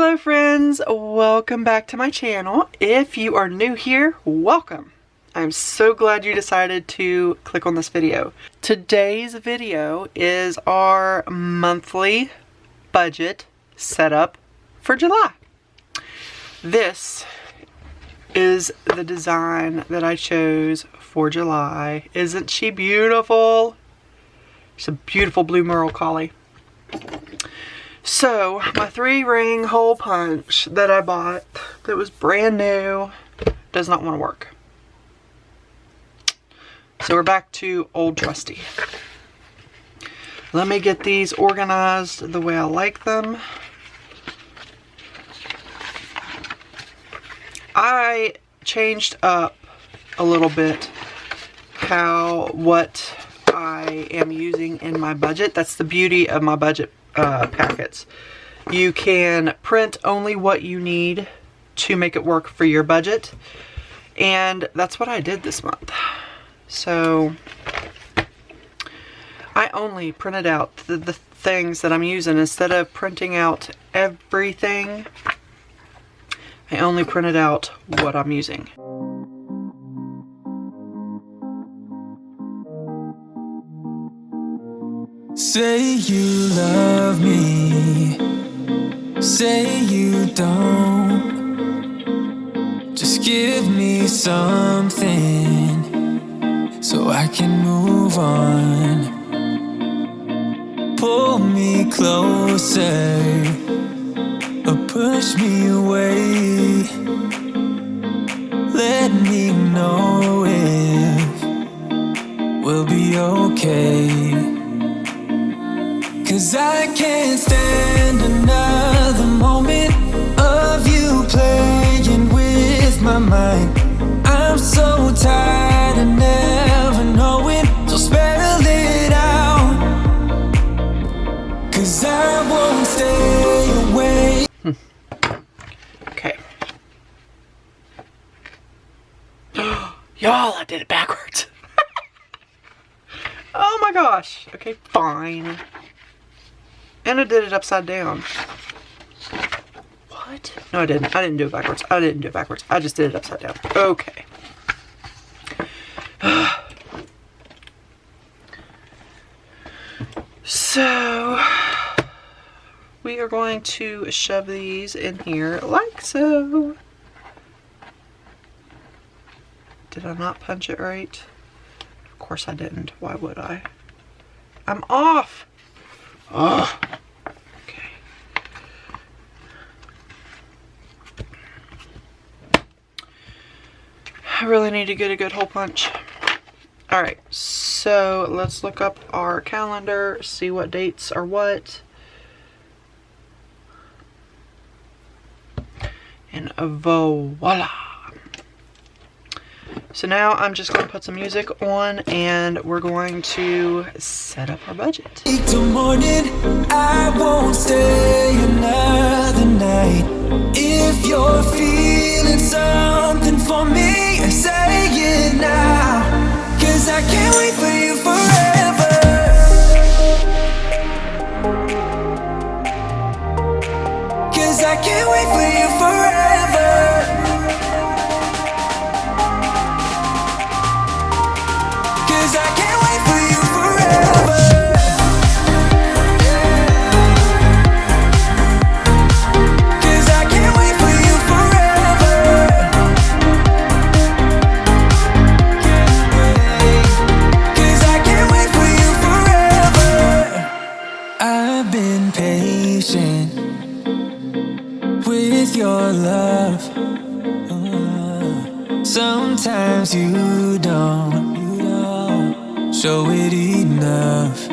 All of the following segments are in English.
Hello friends, welcome back to my channel. If you are new here, welcome. I'm so glad you decided to click on this video. Today's video is our monthly budget setup for July. This is the design that I chose for July. Isn't she beautiful? She's a beautiful blue Merle Collie. So, my 3-ring hole punch that I bought that was brand new does not want to work. So we're back to old trusty. Let me get these organized the way I like them. I changed up a little bit what I am using in my budget. That's the beauty of my budget packets. You can print only what you need to make it work for your budget, and that's what I did this month. So I only printed out the things that I'm using. Instead of printing out everything, I only printed out what I'm using. Say you love me, say you don't. Just give me something so I can move on. Pull me closer or push me away. Let me know if we'll be okay. 'Cause I can't stand another moment of you playing with my mind. I'm so tired of never knowing, so spell it out. 'Cause I won't stay away. Okay. Y'all, I did it backwards. Oh my gosh. Okay, fine. And I did it upside down. What? No, I didn't. I didn't do it backwards. I didn't do it backwards. I just did it upside down. Okay. So, we are going to shove these in here like so. Did I not punch it right? Of course I didn't. Why would I? I'm off! Ugh. Okay. I really need to get a good hole punch. Alright, so let's look up our calendar, see what dates are what. And voila! So now I'm just going to put some music on and we're going to set up our budget. Till morning, I won't stay another night. If you're feeling something for me, say it now. 'Cause I can't wait for you forever. 'Cause I can't wait for you forever. 'Cause I can't wait for you forever. 'Cause I can't wait for you forever. 'Cause I can't wait for you forever. I've been patient with your love. Sometimes you don't show it enough.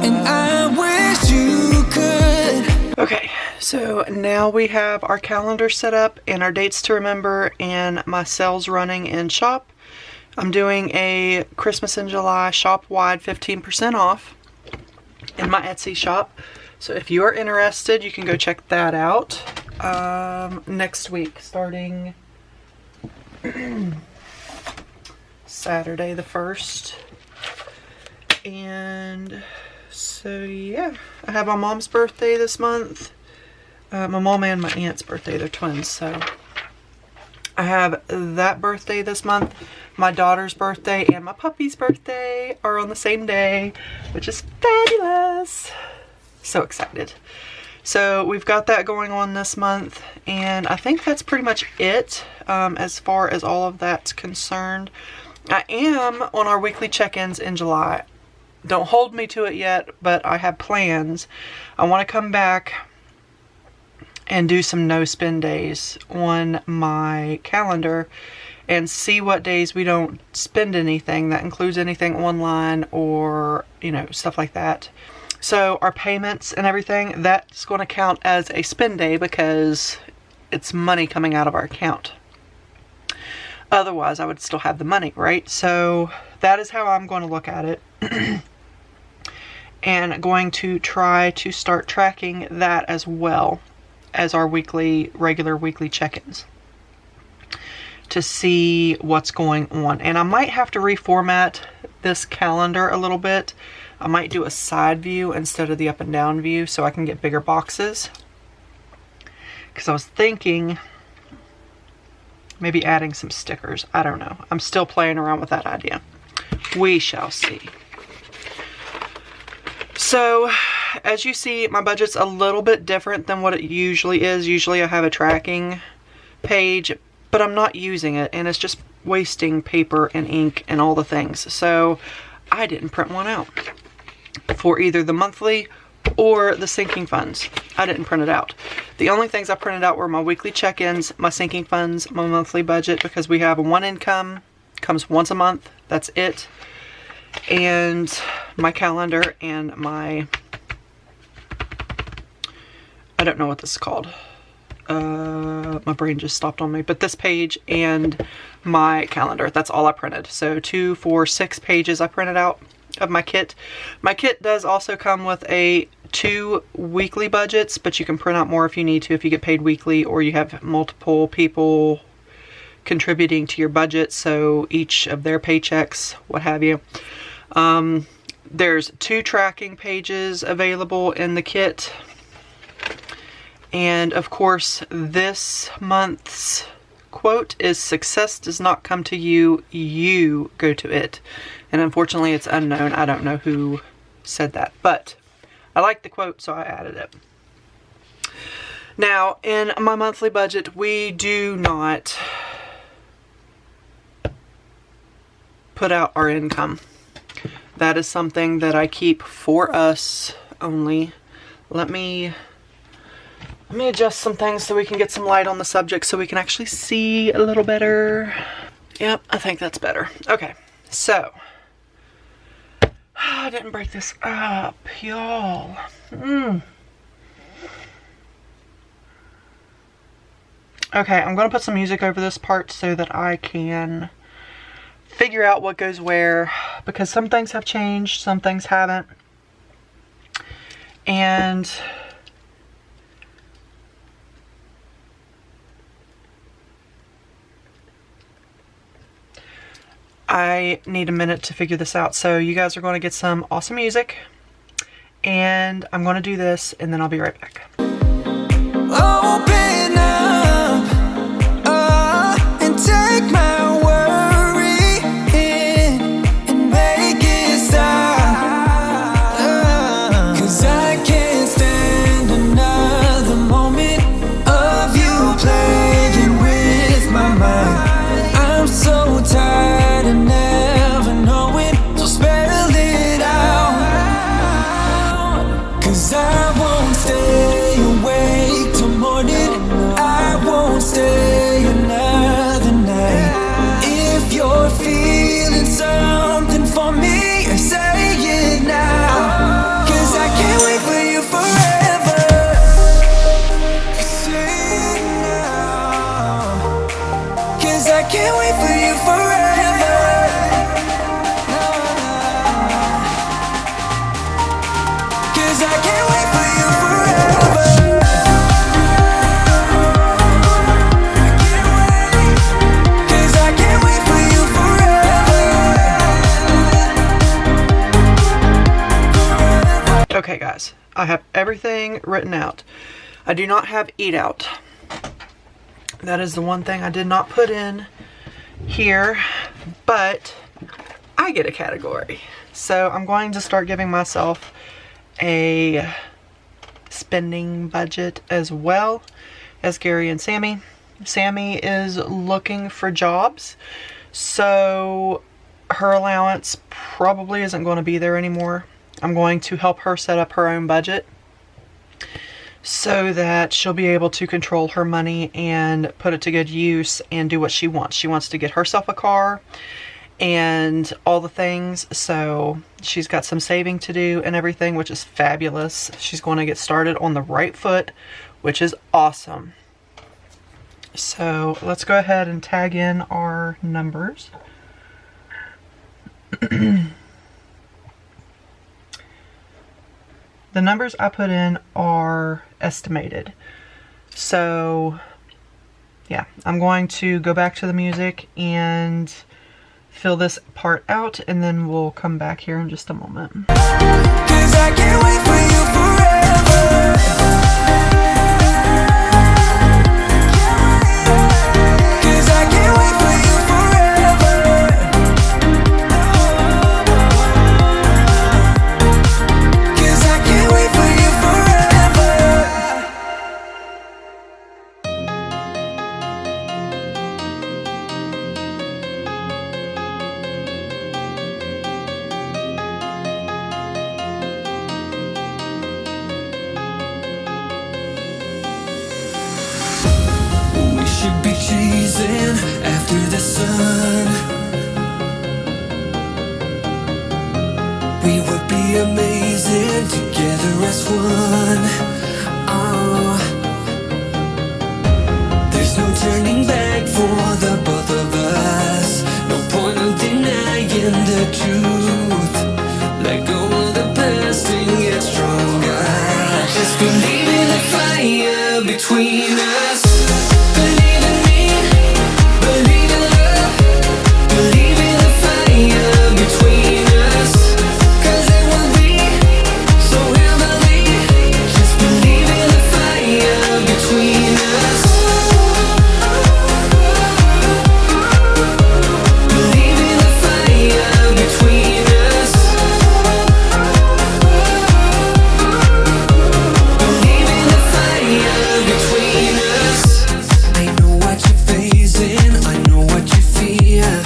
And I wish you could. Okay, so now we have our calendar set up and our dates to remember and my sales running in shop. I'm doing a Christmas in July shop-wide 15% off in my Etsy shop. So if you are interested, you can go check that out next week, starting Saturday the 1st. And so yeah, I have my mom's birthday this month. My mom and my aunt's birthday. They're twins, so I have that birthday this month. My daughter's birthday and my puppy's birthday are on the same day, which is fabulous. So excited. So we've got that going on this month, and I think that's pretty much it as far as all of that's concerned. I am on our weekly check-ins in July. Don't hold me to it yet, but I have plans. I want to come back and do some no spend days on my calendar and see what days we don't spend anything. That includes anything online or, you know, stuff like that. So our payments and everything, that's going to count as a spend day because it's money coming out of our account. Otherwise, I would still have the money, right? So that is how I'm going to look at it. And going to try to start tracking that as well as our regular weekly check-ins to see what's going on. And I might have to reformat this calendar a little bit. I might do a side view instead of the up and down view so I can get bigger boxes. Because I was thinking maybe adding some stickers. I don't know. I'm still playing around with that idea. We shall see. So, as you see, my budget's a little bit different than what it usually is. Usually I have a tracking page, but I'm not using it, and it's just wasting paper and ink and all the things. So, I didn't print one out for either the monthly or the sinking funds. I didn't print it out. The only things I printed out were my weekly check-ins, my sinking funds, my monthly budget, because we have one income, comes once a month, that's it. And my calendar and my, I don't know what this is called. My brain just stopped on me. But this page and my calendar, that's all I printed. So 2, 4, 6 pages I printed out of my kit. My kit does also come with 2 weekly budgets, but you can print out more if you need to, if you get paid weekly or you have multiple people contributing to your budget, so each of their paychecks, what have you. There's 2 tracking pages available in the kit. And of course, this month's quote is, "Success does not come to you, you go to it." And unfortunately, it's unknown. I don't know who said that, but I like the quote, so I added it. Now, in my monthly budget, we do not put out our income. That is something that I keep for us only. Let me adjust some things so we can get some light on the subject so we can actually see a little better. Yep, I think that's better. Okay, so I didn't break this up, y'all. Okay, I'm going to put some music over this part so that I can figure out what goes where, because some things have changed, some things haven't. And I need a minute to figure this out. So you guys are going to get some awesome music, and I'm going to do this, and then I'll be right back. Open up, and take my worry in and make it stop. 'Cause I can't stand another moment of you playing with my mind. I'm so tired of never knowing, so spell it out. 'Cause I won't stay awake till morning. I won't stay another night. If you're feeling something for me, say it now. 'Cause I can't wait for you forever. Say it now. 'Cause I can't wait for you forever. 'Cause I can't wait for you forever. I can't wait. 'Cause I can't wait for you forever. Okay guys, I have everything written out. I do not have eat out. That is the one thing I did not put in here, but I get a category. So I'm going to start giving myself a spending budget as well as Gary and Sammy. Sammy is looking for jobs, so her allowance probably isn't going to be there anymore. I'm going to help her set up her own budget so that she'll be able to control her money and put it to good use and do what she wants. She wants to get herself a car and all the things, so she's got some saving to do and everything, which is fabulous. She's going to get started on the right foot, which is awesome. So let's go ahead and tag in our numbers. The numbers I put in are estimated. So yeah, I'm going to go back to the music and fill this part out, and then we'll come back here in just a moment. 'Cause I can't wait for you forever. 'Cause I can't wait for you forever. 'Cause I can't wait for you forever. We should be chasing after the sun. We would be amazing together as one. Oh, there's no turning back for the both of us. No point of denying the truth. Let go of the past and get stronger. Just believe in the fire between us. Believe in me, believe in love, believe in the fire between us. 'Cause it will be so heavenly. Just believe in the fire between us. Believe in the fire between us. Believe in the fire between us. I know what you're facing, I know what you fear.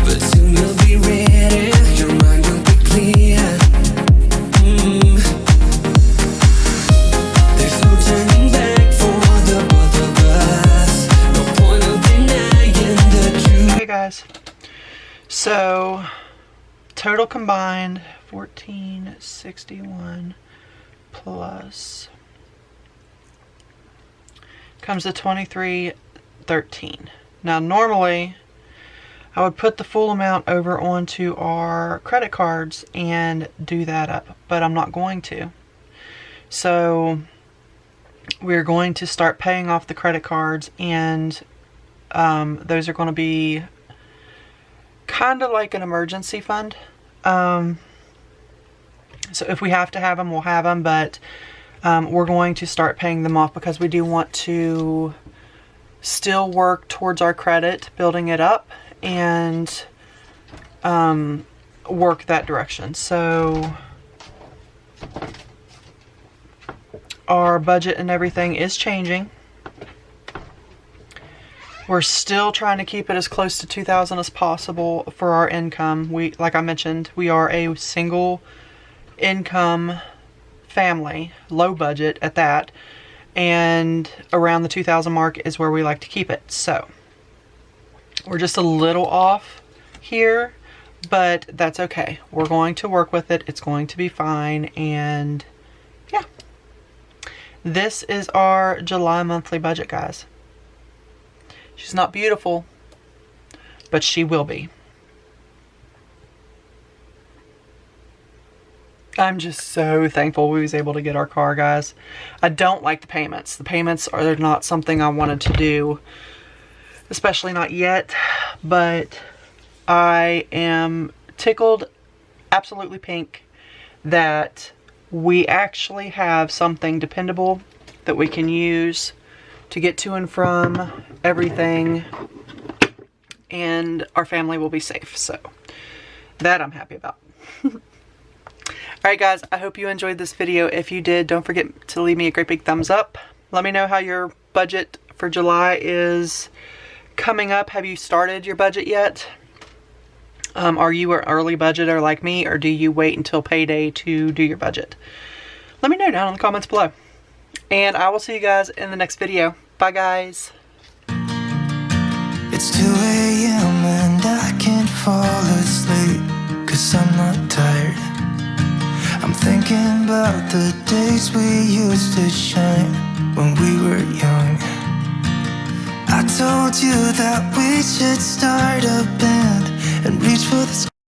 But soon you'll be ready, your mind will be clear. There's no turning back for the both of us. No point of denying the truth. Hey guys, so total combined 1461 plus comes to 2313. Now normally I would put the full amount over onto our credit cards and do that up, but I'm not going to. So we're going to start paying off the credit cards, and those are going to be kind of like an emergency fund. So if we have to have them, we'll have them, but we're going to start paying them off because we do want to still work towards our credit, building it up, and work that direction. So our budget and everything is changing. We're still trying to keep it as close to $2,000 as possible for our income. We, like I mentioned, we are a single income family, low budget at that, and around the 2,000 mark is where we like to keep it. So we're just a little off here, but that's okay. We're going to work with it. It's going to be fine. And yeah, this is our July monthly budget, guys. She's not beautiful, but she will be. I'm just so thankful we was able to get our car, guys. I don't like the payments. The payments are not something I wanted to do, especially not yet, but I am tickled, absolutely pink, that we actually have something dependable that we can use to get to and from everything, and our family will be safe. So that I'm happy about. Alright guys, I hope you enjoyed this video. If you did, don't forget to leave me a great big thumbs up. Let me know how your budget for July is coming up. Have you started your budget yet? Are you an early budgeter like me, or do you wait until payday to do your budget? Let me know down in the comments below. And I will see you guys in the next video. Bye guys. It's 2 a.m. and I can't fall asleep, 'cause I'm not tired. I'm thinking about the days we used to shine when we were young. I told you that we should start